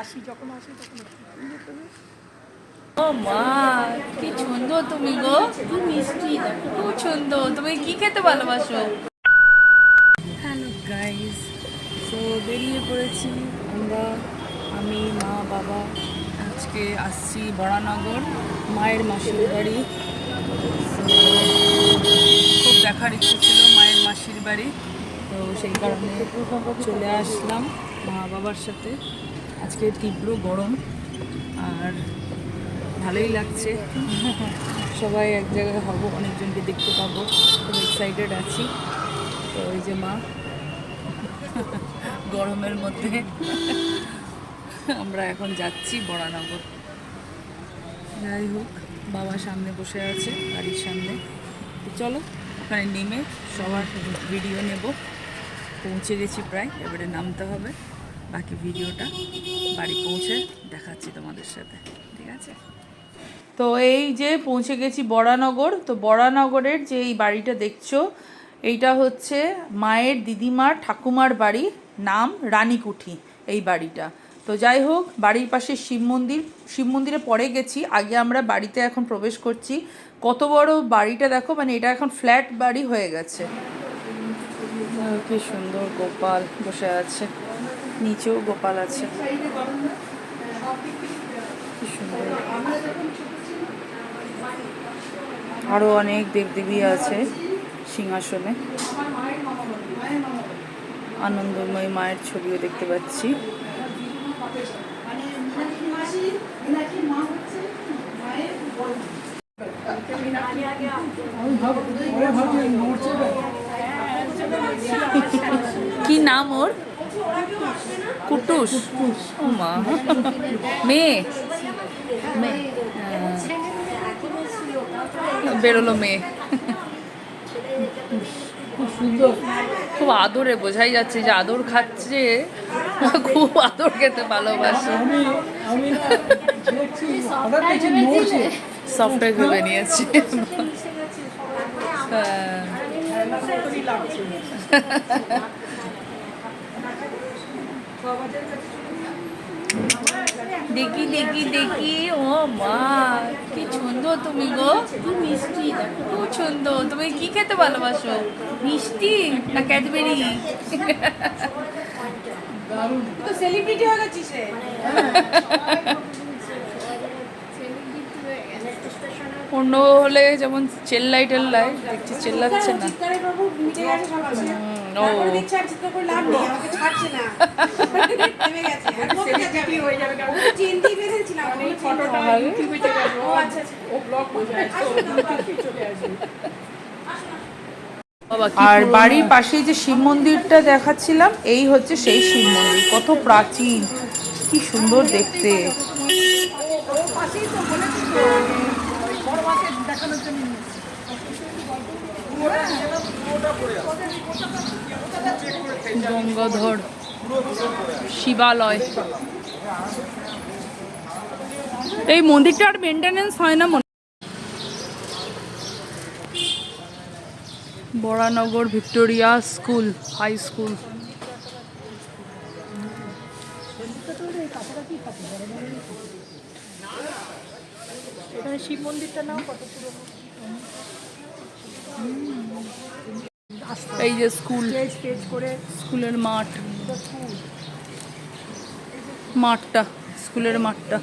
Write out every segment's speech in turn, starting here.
আসি যখন আসি তখন ও মা কি সুন্দর তুমি গো, কি মিষ্টি খুব সুন্দর। তুমি কি খেতে ভালোবাসো? হ্যালো গাইস, সো বেরিয়ে পড়েছি আমরা, আমি মা বাবা। আজকে আসছি বরানগর, মায়ের মাসির বাড়ি। খুব দেখার ইচ্ছে ছিল মায়ের মাসির বাড়ি, তো সেই কারণে চলে আসলাম মা বাবার সাথে। আজকে তীব্র গরম আর ভালোই লাগছে। সবাই এক জায়গায় হব, অনেকজনকে দেখতে পাবো, খুব এক্সাইটেড আছি। তো ওই যে মা গরমের মধ্যে আমরা এখন যাচ্ছি বরানগর। যাই হোক, বাবা সামনে বসে আছে বাড়ির সামনে, তো চলো ওখানে নেমে সবার ভিডিও নেব। পৌঁছে গেছি প্রায়, এবারে নামতে হবে। বাকি ভিডিওটা বাড়ি পৌঁছে দেখাচ্ছি তোমাদের সাথে, ঠিক আছে? তো এই যে পৌঁছে গেছি বরানগর। তো বরানগরের যে এই বাড়িটা দেখছো, এইটা হচ্ছে মায়ের দিদিমার ঠাকুমার বাড়ি, নাম রানীকুঠি এই বাড়িটা। তো যাই হোক, বাড়ির পাশে শিব মন্দিরে পরে গেছি, আগে আমরা বাড়িতে এখন প্রবেশ করছি। কত বড় বাড়িটা দেখো, মানে এটা এখন ফ্ল্যাট বাড়ি হয়ে গেছে। কি সুন্দর গোপাল বসে আছে, নিচেও গোপাল আছে, কি সুন্দর। আরও অনেক দেবদেবী আছে সিংহাসনে। আনন্দময়ী মায়ের ছবিও দেখতে পাচ্ছি। কি নাম ওর? কুটুস। ও মা, মেয়ে বেরোলো মেয়ে। খুব সুন্দর, খুব আদরে, বোঝাই যাচ্ছে যে আদর খাচ্ছে, খুব আদর খেতে ভালোবাসে। সফটওয়্যার ভেবে নিয়েছি। দেখি দেখি দেখি, ও মা কি সুন্দর তুমি গো, কি মিষ্টি, খুব সুন্দর। তুমি কি খেতে ভালোবাসো, মিষ্টি না ক্যাডবেরি? তো সেলিব্রিটি হয়ে গেছিস রে। অন্য হলে যেমন চেল্লাই টেল্লাই, দেখছি চেল্লাচ্ছে না। ও আর বাড়ির পাশেই যে শিব মন্দিরটা দেখাচ্ছিলাম, এই হচ্ছে সেই শিব মন্দির। কত প্রাচীন, কি সুন্দর দেখতে। গঙ্গাধর শিবালয়। এই মন্দিরটা আর মেনটেনেন্স হয় না। Baranagar Victoria school, high school. Shiv মন্দিরটা নাও কত পুরনো। এই যে স্কুল, স্টেজ করে স্কুলের মাঠ, মাঠটা স্কুলের মাঠটা।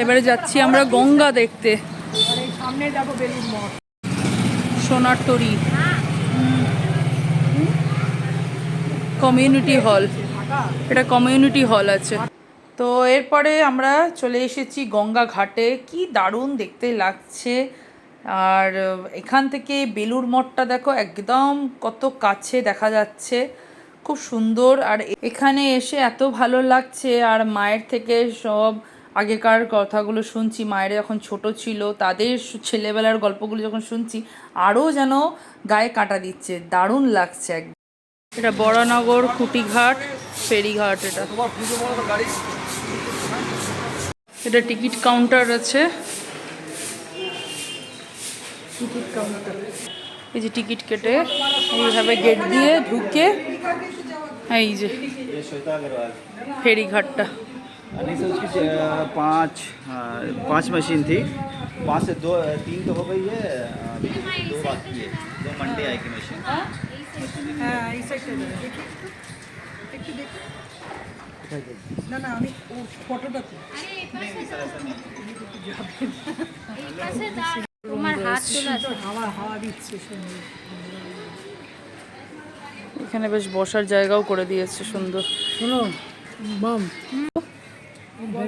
এবারে যাচ্ছি আমরা গঙ্গা দেখতে। সামনে যাবো বেলুড় মঠ, সোনার তরী কমিউনিটি হল, এটা কমিউনিটি হল আছে। তো এরপরে আমরা চলে এসেছি গঙ্গা ঘাটে। কি দারুণ দেখতে লাগছে। আর এখান থেকে বেলুড় মঠটা দেখো, একদম কত কাছে দেখা যাচ্ছে, খুব সুন্দর। আর এখানে এসে এত ভালো লাগছে। আর মায়ের থেকে সব আগেকার কথাগুলো শুনছি, মায়ের যখন ছোট ছিল তাদের ছেলেবেলার গল্পগুলো যখন শুনছি, আরও যেন গায়ে কাঁটা দিচ্ছে, দারুণ লাগছে একদম। এটা বরানগর কুটিঘাট ফেরিঘাট। এটা টিকিট কাউন্টার আছে, টিকিট কাউন্টার। এই যে টিকিট কেটে এইভাবে গেট দিয়ে ঢুকে এই যে ये श्वेता अग्रवाल। ফেরিঘাটটা। नहीं सर उसकी पाँच पाँच मशीन थी, 5 से 2 3 तो हो गई है, अभी 2 बाकी है, 2 मंडे आएगी मशीन। হ্যাঁ এই সাইডটা দেখি একটু দেখি না না আমি ও ফটোটা তো তোমার হাত চলে আসে। হাওয়া হাওয়া দিচ্ছে সুন্দর। এখানে বেশ বসার জায়গাও করে দিয়েছে সুন্দর। শোনো মাম,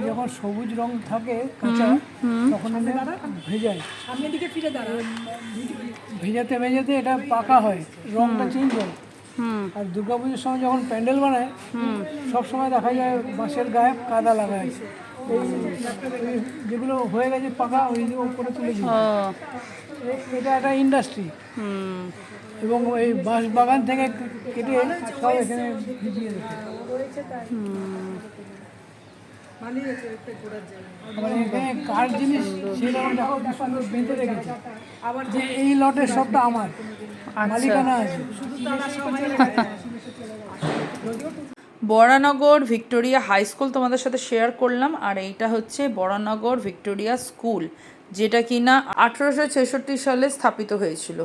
যখন সবুজ রং থাকে কাঁচা তখন এটা ভেজায়, সামনের দিকে ফিরে দাঁড়া। ভেজাতে ভেজাতে এটা পাকা হয়, রংটা চেঞ্জ হয়। হুম আর দুর্গাপুজোর সময় যখন প্যান্ডেল বানায় সব সময় দেখা যায় বাঁশের গায়ে কাদা লাগায়, এই যেগুলো হয়ে গেছে পাকা ওই উপরে তুলে দিই। ও এটা একটা ইন্ডাস্ট্রি, হুম এবং ওই বাঁশ বাগান থেকে কেটে সব এখানে ভিজিয়ে রেখে। আবার এখানে কার জিনিস সেরকম দেখো কি সুন্দর বেঁধে রেখেছে, আবার যে এই লটের সবটা আমার মালিকানা আছে। বরানগর ভিক্টোরিয়া হাই স্কুল তোমাদের সাথে শেয়ার করলাম, আর এইটা হচ্ছে বরানগর ভিক্টোরিয়া স্কুল, যেটা কিনা 1866 সালে স্থাপিত হয়েছিল।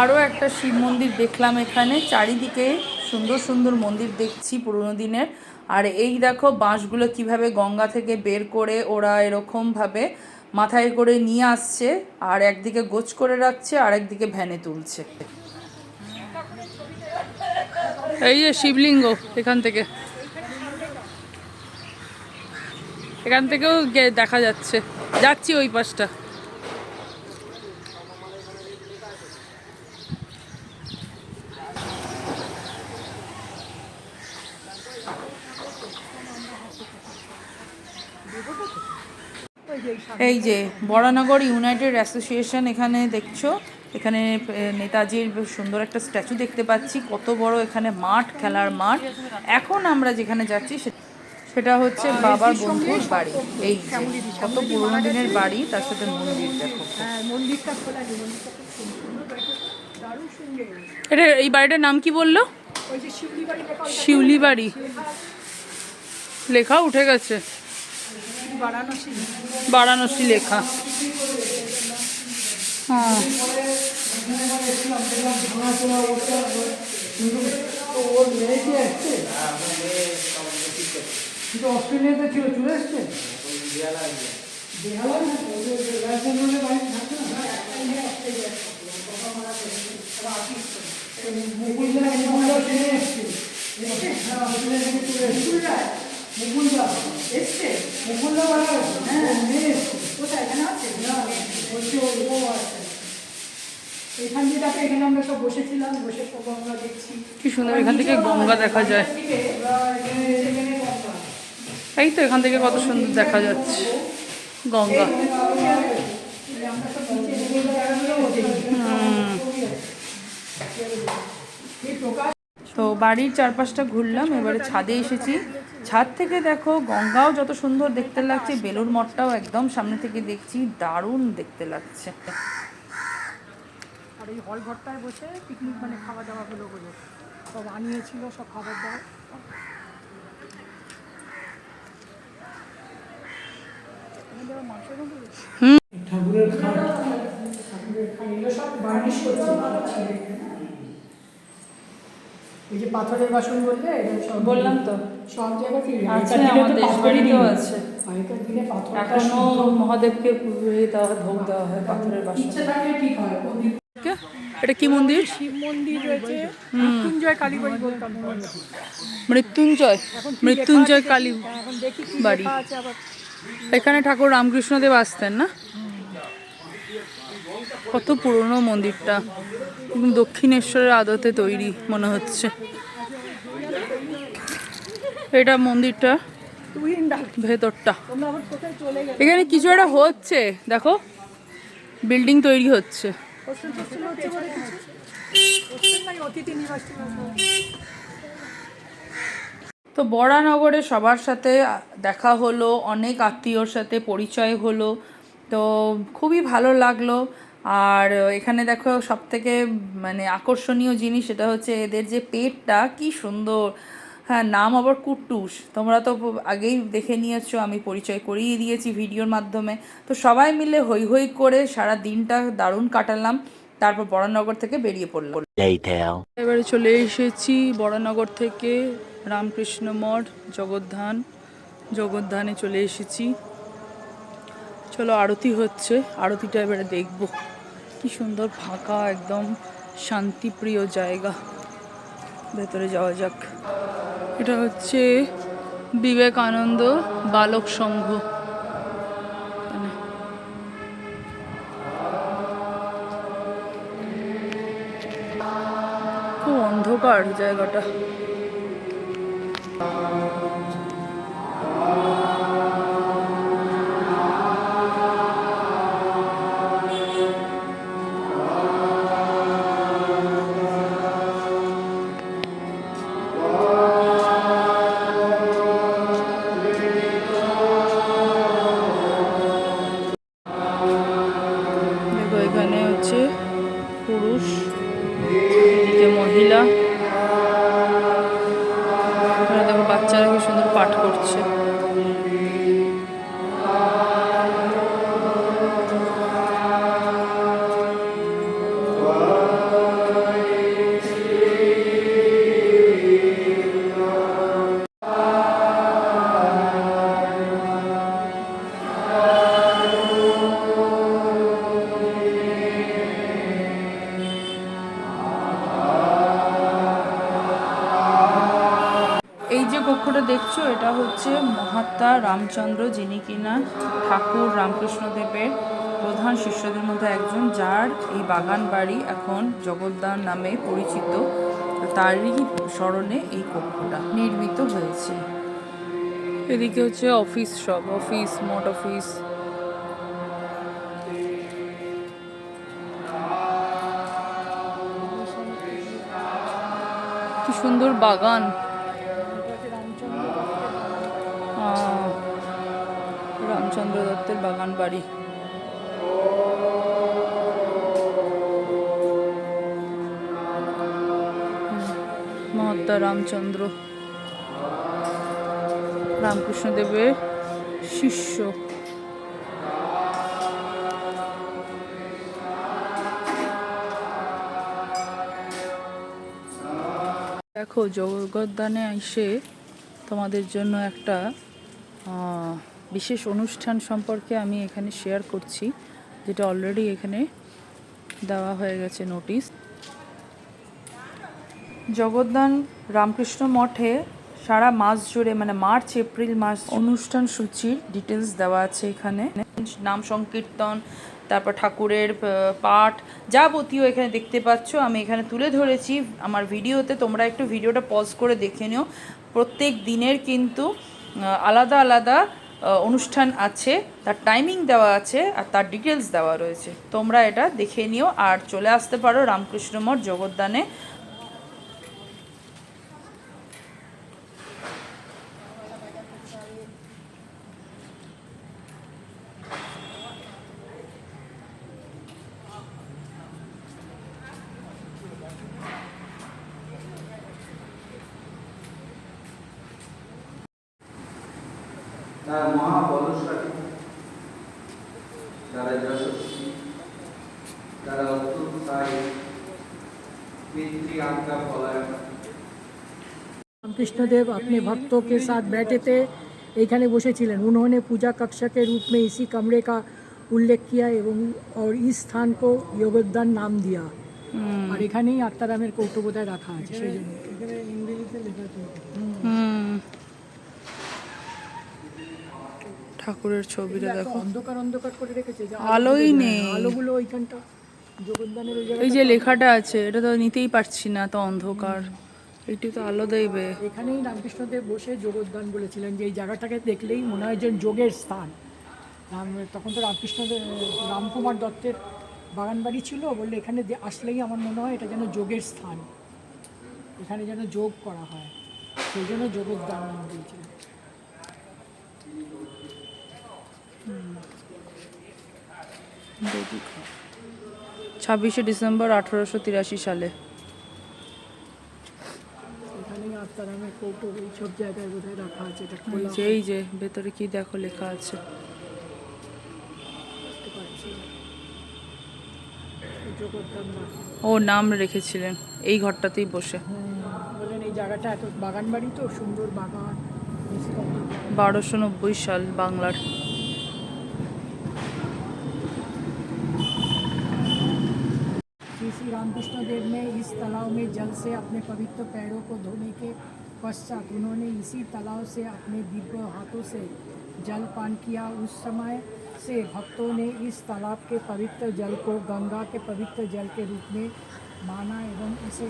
আরও একটা শিব মন্দির দেখলাম এখানে, চারিদিকে সুন্দর সুন্দর মন্দির দেখছি পুরনো দিনের। আর এই দেখো বাঁশগুলো কিভাবে গঙ্গা থেকে বের করে ওরা এরকমভাবে মাথায় করে নিয়ে আসছে, আর একদিকে গোছ করে রাখছে আর একদিকে ভ্যানে তুলছে। এই যে শিবলিঙ্গ, এখান থেকেও দেখা যাচ্ছে, যাচ্ছি ওই পাশটা। এই যে বরানগর ইউনাইটেড অ্যাসোসিয়েশন এখানে দেখছো, এখানে নেতাজির সুন্দর একটা স্ট্যাচু দেখতে পাচ্ছি, কত বড় এখানে মাঠ, খেলার মাঠ। এখন আমরা যেখানে যাচ্ছি সেটা হচ্ছে বাবার বন্ধুর বাড়ি। এই যে কত পুরোনো দিনের বাড়ি, তার সাথে মন্দির দেখো। হ্যাঁ মন্দিরটা খোলা নেই, মন্দিরটা খুব সুন্দর, দারুণ সুন্দর। এটা এই বাড়িটার নাম কি বললো? ওই যে শিউলি বাড়ি লেখা, শিউলি বাড়ি লেখা উঠে গেছে, বারাণসী। বারাণসী লেখা। হ্যাঁ ওর মেয়ে কি আসছে? কিন্তু অস্ট্রেলিয়াতে ছিল, চলে এসছে বেহালা না, রাজধানী বাড়ি থাকছে না। মুকুলদা চলে এসছে, অস্ট্রেলিয়া থেকে চলে এসছে। মুকুলদা এসছে, মুকুলদা বাড়া আছে, হ্যাঁ মেয়ে এসছে। কোথায় এখানে আছে? না বলছে ও আছে। এখান দিয়ে দেখো, এখানে আমরা সব বসেছিলাম, বসে সব আমরা দেখছি। কি সুন্দর, এখান থেকে গঙ্গা দেখা যায়। এই তো এখান থেকে কত সুন্দর দেখা যাচ্ছে গঙ্গা। তো বাড়ির চারপাশটা ঘুরলাম, এবারে ছাদে এসেছি। ছাদ থেকে দেখো গঙ্গাও যত সুন্দর দেখতে লাগছে, বেলুড় মঠটাও একদম সামনে থেকে দেখছি, দারুণ দেখতে লাগছে। আর এই হল ঘরটায় বসে পিকনিক মানে খাওয়া দাওয়া হলো বলে সব আনিয়েছিল, সব খাবার দাবার। ঠাকুরের খাট, এগুলো সব বার্নিশ করছে। এই যে পাথরের বাসন বললে, এটা সব বললাম তো সব জায়গাতে আছে, আমাদের দেশ বাড়িতেও আছে। আগেকার দিনে পাথর এখনো মহাদেবকে ভোগ দেওয়া হয় পাথরের বাসন। ইচ্ছে থাকলে ঠিক হয়। এটা কি মন্দির? শিব মন্দির রয়েছে, মৃত্যুঞ্জয় কালী বাড়ি বলতাম। মৃত্যুঞ্জয়, মৃত্যুঞ্জয় কালী এখন দেখি কি বাড়ি। লেখা আছে আবার। এখানে ঠাকুর রামকৃষ্ণদেব আসতেন না? কত পুরনো মন্দিরটা, একদম দক্ষিণেশ্বরের আদতে তৈরি মনে হচ্ছে। এটা মন্দিরটা ভেতরটা, তোমরা আবার কোথায় চলে গেলে? এখানে কিছু একটা হচ্ছে, দেখো বিল্ডিং তৈরি হচ্ছে। অতিথি নিবাস। তো বরানগরে সবার সাথে দেখা হলো, অনেক আত্মীয়র সাথে পরিচয় হলো, তো খুবই ভালো লাগলো। আর এখানে দেখো সবথেকে মানে আকর্ষণীয় জিনিস সেটা হচ্ছে এদের যে পেটটা কি সুন্দর, হ্যাঁ, নাম আবার কুট্টুস। তোমরা তো আগেই দেখে নিয়েছো, আমি পরিচয় করিয়ে দিয়েছি ভিডিওর মাধ্যমে। তো সবাই মিলে হৈ হৈ করে সারা দিনটা দারুণ কাটালাম, তারপর বরানগর থেকে বেরিয়ে পড়লাম। এবারে চলে এসেছি বরানগর থেকে রামকৃষ্ণ মঠ, জগদ্ধানে চলে এসেছি। চলো, আরতি হচ্ছে, আরতিটা এবারে দেখবো। কি সুন্দর ফাঁকা, একদম শান্তিপ্রিয় জায়গা। ভেতরে যাওয়া যাক। এটা হচ্ছে বিবেকানন্দ বালক সংঘ। খুব অন্ধকার জায়গাটা। দেখো, এখানে হচ্ছে পুরুষ, এদিকে মহিলা। এখানে দেখো বাচ্চারা কি সুন্দর পাঠ করছে। এই যে কক্ষটা দেখছো, এটা হচ্ছে মহাত্মা রামচন্দ্র, যিনি কিনা ঠাকুর রামকৃষ্ণদেবের প্রধান শিষ্যদের মধ্যে একজন, যার এই বাগান বাড়ি এখন জগদ্ধান নামে পরিচিত। তারই স্মরণে এই কক্ষটা নির্মিত হয়েছে। এদিকে হচ্ছে অফিস, সব অফিস, মঠ অফিস। কি সুন্দর বাগান। রামচন্দ্র দত্তের বাগান বাড়ি। মহাত্মা রামচন্দ্র, রামকৃষ্ণদেবের শিষ্য। দেখো, জগদ্ধানে এসে তোমাদের জন্য একটা বিশেষ অনুষ্ঠান সম্পর্কে আমি এখানে শেয়ার করছি, যেটা অলরেডি এখানে দেওয়া হয়ে গেছে নোটিশ। জগদ্ধান রামকৃষ্ণ মঠে সারা মাস জুড়ে, মানে মার্চ এপ্রিল মাস, অনুষ্ঠান সূচির ডিটেলস দেওয়া আছে এখানে। নাম সংকীর্তন, তারপর ঠাকুরের পাঠ, যাবতীয় এখানে দেখতে পাচ্ছ। আমি এখানে তুলে ধরেছি আমার ভিডিওতে, তোমরা একটু ভিডিওটা পজ করে দেখে নিও। প্রত্যেক দিনের কিন্তু আলাদা আলাদা অনুষ্ঠান আছে, তার টাইমিং দেওয়া আছে আর তার ডিটেলস দেওয়া রয়েছে। তোমরা এটা দেখে নিও আর চলে আসতে পারো রামকৃষ্ণ মঠ জগদ্ধানে। মহাবলশালী, যারা যশস্বী, যারা অত্যুৎসাহী, पितृ आज्ञा पलायन। रामकृष्णदेव अपने भक्तों के साथ बैठे थे, एखाने बसेছিলেন। उन्होंने पूजा कक्षा के रूप में इसी कमरे का उल्लेख किया एवं और इस स्थान को योगदान नाम दिया। और এখানেই আত্মারামের কৌটো বোধহয় রাখা আছে, সেই জন্য এখানে ইংরেজিতে লেখা আছে। ঠাকুরের ছবিটা দেখো, অন্ধকার অন্ধকার করে রেখেছে, যে আলোই নেই। আলোগুলো ওইখানটা জগদ্ধানের ওই এই যে লেখাটা আছে, এটা তো নিতেই পারছি না, তো অন্ধকার। একটু তো আলো দেবে। এখানেই রামকৃষ্ণদেব বসে যোগদান বলেছিলেন, যে এই জায়গাটাকে দেখলেই মনে হয় যে যোগের স্থান। তখন তো রামকৃষ্ণদেব, রামকুমার দত্তের বাগান বাড়ি ছিল, বললে এখানে আসলেই আমার মনে হয় এটা যেন যোগের স্থান, এখানে যেন যোগ করা হয়, সেই জন্য যোগদান নাম দিয়েছিলেন। 26শে ডিসেম্বর 1883 সালে। এখানেই তারামের কৌটো এই সব জায়গায় বোধহয় রাখা আছে, এটা খোলা এই যে ভেতরে কি দেখো লেখা আছে। করতে পারছি না। জগদ্ধান বাড়ি। ও নাম রেখেছিলেন এই ঘরটাতেই বসে। বলেন এই জায়গাটা এত বাগান বাড়ি তো সুন্দর বাগান, নিস্তব্ধ। 1290 সাল বাংলার। श्री श्री रामकृष्ण देव ने इस तालाब में जल से अपने पवित्र पैरों को धोने के पश्चात उन्होंने इसी तालाब से अपने दिव्य हाथों से जल पान किया। उस समय से भक्तों ने इस तालाब के पवित्र जल को गंगा के पवित्र जल के रूप में माना एवं इसे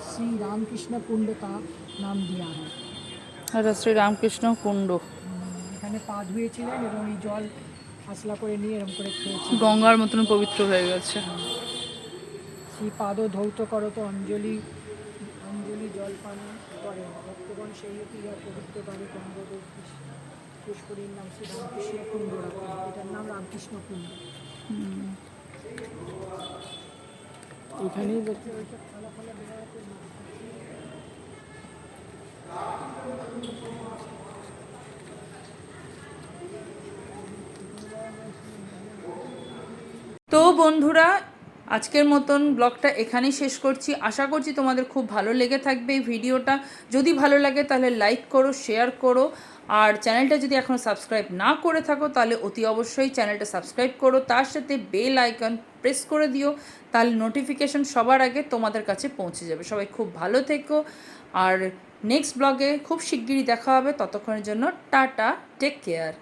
श्री रामकृष्ण कुंड का नाम दिया है। এটা শ্রী রামকৃষ্ণ কুণ্ড। এখানে পা ধুয়েছিলেন এবং এই জল হাসলা করে নিয়ে এরকম করে খেয়েছি। গঙ্গার মতন পবিত্র হয়ে গেছে। শ্রীপাদ ধৌত করত অঞ্জলি অঞ্জলি জল পান করে ভক্তগণ সেই ক্রিয়া পবিত্র বাড়ি গঙ্গোদর পুষ্করীর নাম শ্রী রামকৃষ্ণ কুণ্ড রাখেন। এটার নাম রামকৃষ্ণ কুণ্ড। এখানেই বলতে ফলাফল বেরোতে না। তো বন্ধুরা আজকের মতন ব্লগটা এখানেই শেষ করছি। আশা করছি তোমাদের খুব ভালো লেগে থাকবে এই ভিডিওটা। যদি ভালো লাগে তাহলে লাইক করো, শেয়ার করো, আর চ্যানেলটা যদি এখনও সাবস্ক্রাইব না করে থাকো তাহলে অতি অবশ্যই চ্যানেলটা সাবস্ক্রাইব করো, তার সাথে বেল আইকন প্রেস করে দিও, তাহলে নোটিফিকেশন সবার আগে তোমাদের কাছে পৌঁছে যাবে। সবাই খুব ভালো থেকো, আর নেক্সট ব্লগে খুব শিগগিরই দেখা হবে। ততক্ষণের জন্য টাটা, টেক কেয়ার।